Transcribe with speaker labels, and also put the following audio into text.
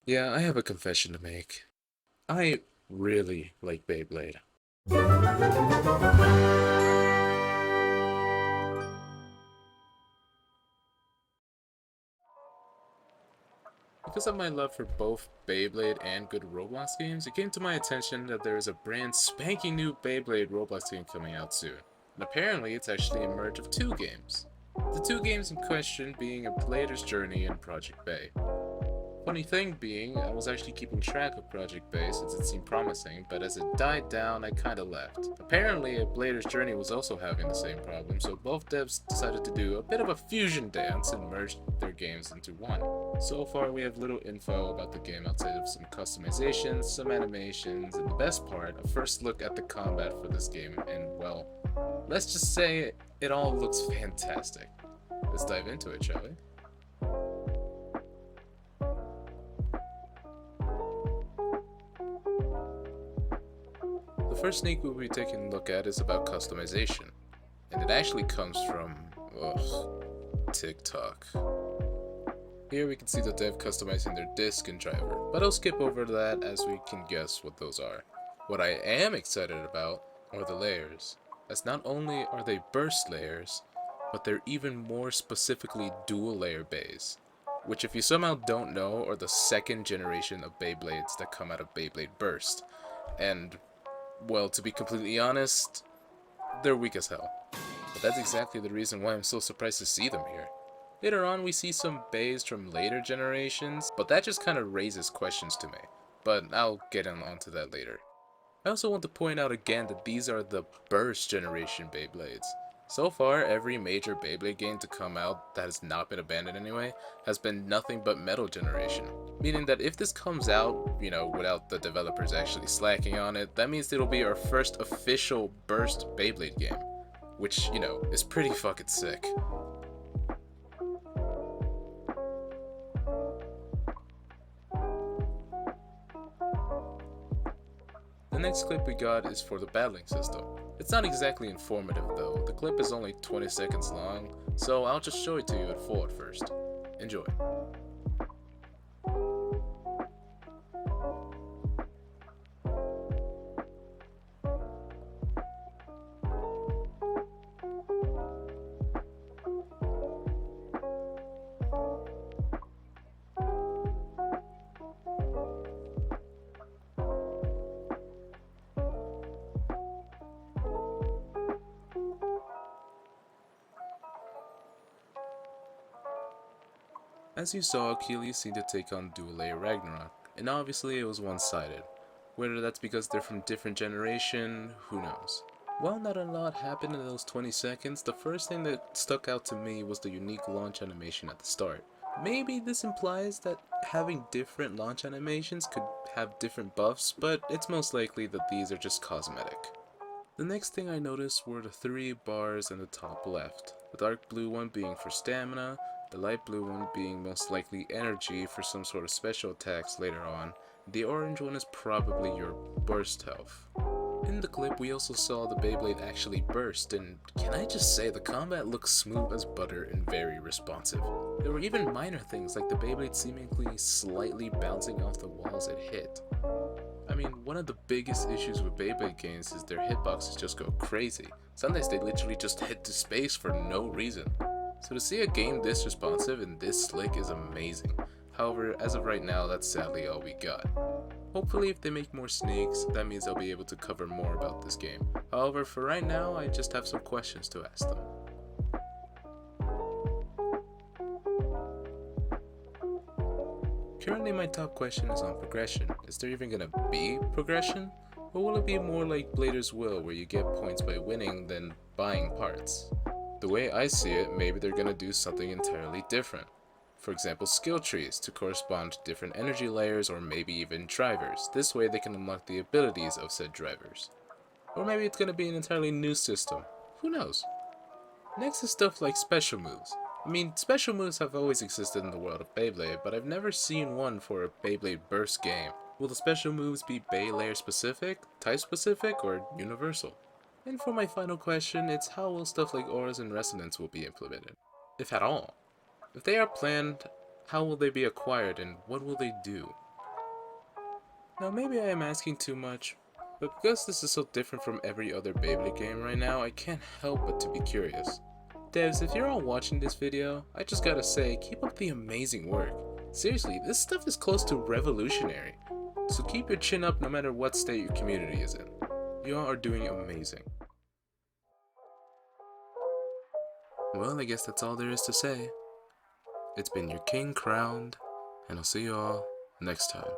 Speaker 1: Yeah, I have a confession to make. I really like Beyblade. Because of my love for both Beyblade and good Roblox games, it came to my attention that there is a brand spanking new Beyblade Roblox game coming out soon. And apparently it's actually a merge of two games. The two games in question being A Player's Journey and Project Bay. Funny thing being, I was actually keeping track of Project Bay since it seemed promising, but as it died down, I kinda left. Apparently, A Blader's Journey was also having the same problem, so both devs decided to do a bit of a fusion dance and merge their games into one. So far, we have little info about the game outside of some customizations, some animations, and the best part, a first look at the combat for this game, and well, let's just say it all looks fantastic. Let's dive into it, shall we? The first sneak we'll be taking a look at is about customization, and it actually comes from, TikTok. Here we can see the dev customizing their disk and driver, but I'll skip over that as we can guess what those are. What I am excited about are the layers, as not only are they burst layers, but they're even more specifically dual layer bays, which if you somehow don't know are the second generation of Beyblades that come out of Beyblade Burst, and well, to be completely honest, they're weak as hell. But that's exactly the reason why I'm so surprised to see them here. Later on, we see some bays from later generations, but that just kind of raises questions to me. But I'll get onto that later. I also want to point out again that these are the Burst generation Beyblades. So far, every major Beyblade game to come out that has not been abandoned anyway has been nothing but Metal generation. Meaning that if this comes out, without the developers actually slacking on it, that means it'll be our first official Burst Beyblade game. Which, is pretty fucking sick. The next clip we got is for the battling system. It's not exactly informative though, the clip is only 20 seconds long, so I'll just show it to you at full at first. Enjoy. As you saw, Achilles seemed to take on Duelair Ragnarok, and obviously it was one-sided. Whether that's because they're from different generation, who knows. While not a lot happened in those 20 seconds, the first thing that stuck out to me was the unique launch animation at the start. Maybe this implies that having different launch animations could have different buffs, but it's most likely that these are just cosmetic. The next thing I noticed were the three bars in the top left, the dark blue one being for stamina, the light blue one being most likely energy for some sort of special attacks later on, the orange one is probably your burst health. In the clip we also saw the Beyblade actually burst, and can I just say the combat looks smooth as butter and very responsive. There were even minor things like the Beyblade seemingly slightly bouncing off the walls it hit. I mean, one of the biggest issues with Beyblade games is their hitboxes just go crazy. Sometimes they literally just hit to space for no reason. So to see a game this responsive and this slick is amazing. However, as of right now, that's sadly all we got. Hopefully if they make more sneaks, that means I'll be able to cover more about this game. However, for right now, I just have some questions to ask them. Currently my top question is on progression. Is there even gonna be progression? Or will it be more like Blader's Will where you get points by winning than buying parts? The way I see it, maybe they're gonna do something entirely different. For example, skill trees to correspond to different energy layers or maybe even drivers. This way they can unlock the abilities of said drivers. Or maybe it's gonna be an entirely new system. Who knows? Next is stuff like special moves. I mean, special moves have always existed in the world of Beyblade, but I've never seen one for a Beyblade Burst game. Will the special moves be Bey layer specific, type specific, or universal? And for my final question, it's how will stuff like auras and resonance will be implemented? If at all. If they are planned, how will they be acquired and what will they do? Now maybe I am asking too much, but because this is so different from every other Beyblade game right now, I can't help but to be curious. Devs, if you're all watching this video, I just gotta say, keep up the amazing work. Seriously, this stuff is close to revolutionary. So keep your chin up no matter what state your community is in. You all are doing amazing. Well, I guess that's all there is to say. It's been your king crowned, and I'll see you all next time.